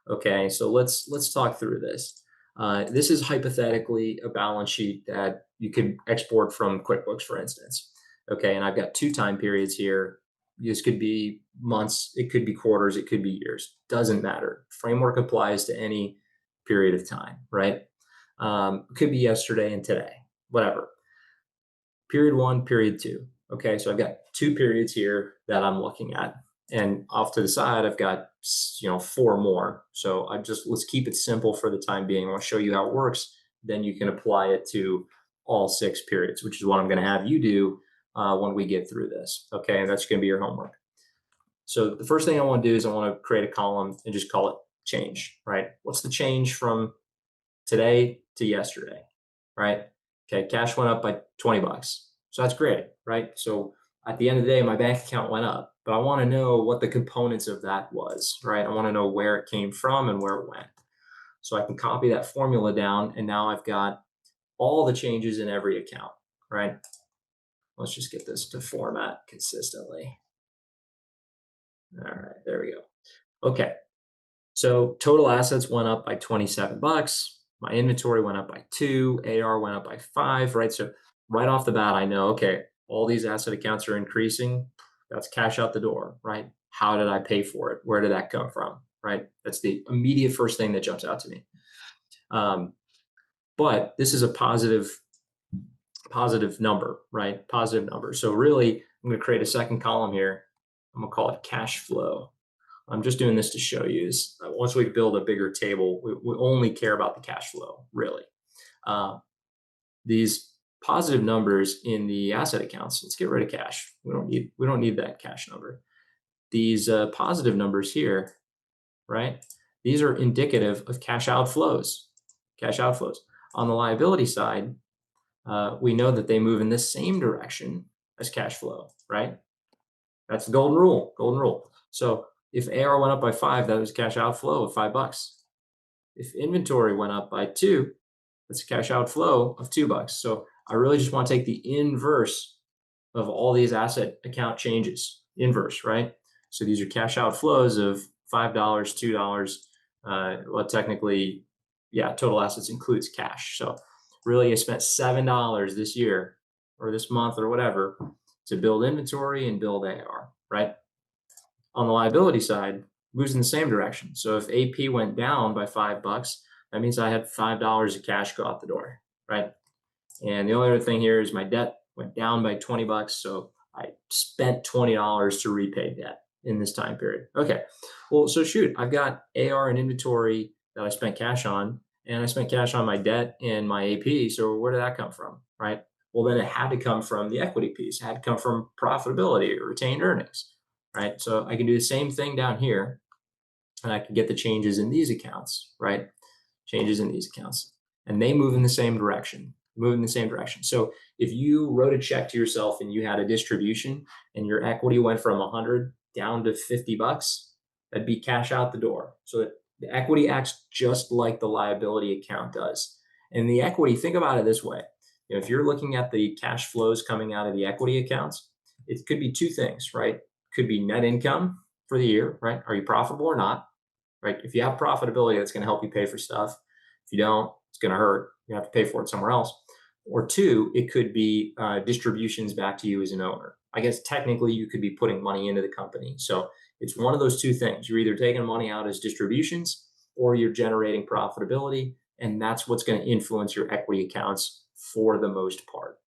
Okay, so let's talk through this. This is hypothetically a balance sheet that you could export from QuickBooks, for instance. Okay, and I've got two time periods here. This could be months, it could be quarters, it could be years. Doesn't matter. Framework applies to any period of time, right? It could be yesterday and today, whatever. Period one, period two. Okay, so I've got two periods here that I'm looking at, and off to the side, I've got four more. So let's keep it simple for the time being. I'll show you how it works. Then you can apply it to all six periods, which is what I'm going to have you do when we get through this. Okay, and that's going to be your homework. So the first thing I want to do is I want to create a column and just call it change. Right? What's the change from today to yesterday? Right? Okay, cash went up by 20 bucks. So that's great, right? So at the end of the day, my bank account went up, but I want to know what the components of that was, right? I want to know where it came from and where it went. So I can copy that formula down, and now I've got all the changes in every account, right? Let's just get this to format consistently. All right, there we go. Okay, so total assets went up by 27 bucks. My inventory went up by 2, AR went up by 5, right? So right off the bat, I know, okay, all these asset accounts are increasing. That's cash out the door, right? How did I pay for it? Where did that come from, right? That's the immediate first thing that jumps out to me. But this is a positive number, right? Positive number. So really, I'm going to create a second column here. I'm going to call it cash flow. I'm just doing this to show you is once we build a bigger table, we only care about the cash flow, really. These positive numbers in the asset accounts, let's get rid of cash. We don't need that cash number. These positive numbers here, right? These are indicative of cash outflows. Cash outflows. On the liability side, we know that they move in the same direction as cash flow, right? That's the golden rule. Golden rule. So if AR went up by 5, that was cash outflow of 5 bucks. If inventory went up by 2, that's a cash outflow of 2 bucks. So I really just want to take the inverse of all these asset account changes. Inverse, right? So these are cash outflows of $5, $2. Well, technically, yeah, total assets includes cash. So really, I spent $7 this year or this month or whatever to build inventory and build AR, right? On the liability side, moves in the same direction. So if AP went down by 5 bucks, that means I had $5 of cash go out the door, right? And the only other thing here is my debt went down by 20 bucks. So I spent $20 to repay debt in this time period. Okay. Well, so shoot, I've got AR and inventory that I spent cash on, and I spent cash on my debt and my AP. So where did that come from, right? Well, then it had to come from the equity piece. It had to come from profitability or retained earnings, right? So I can do the same thing down here, and I can get the changes in these accounts, right? Changes in these accounts, and they move in the same direction. Move in the same direction. So if you wrote a check to yourself and you had a distribution, and your equity went from 100 down to 50 bucks, that'd be cash out the door. So the equity acts just like the liability account does. And the equity, think about it this way. If you're looking at the cash flows coming out of the equity accounts, it could be two things, right? Could be net income for the year, right? Are you profitable or not? Right? If you have profitability, that's going to help you pay for stuff. If you don't, it's going to hurt. You have to pay for it somewhere else. Or two, it could be distributions back to you as an owner. I guess technically you could be putting money into the company. So it's one of those two things. You're either taking money out as distributions or you're generating profitability. And that's what's going to influence your equity accounts for the most part.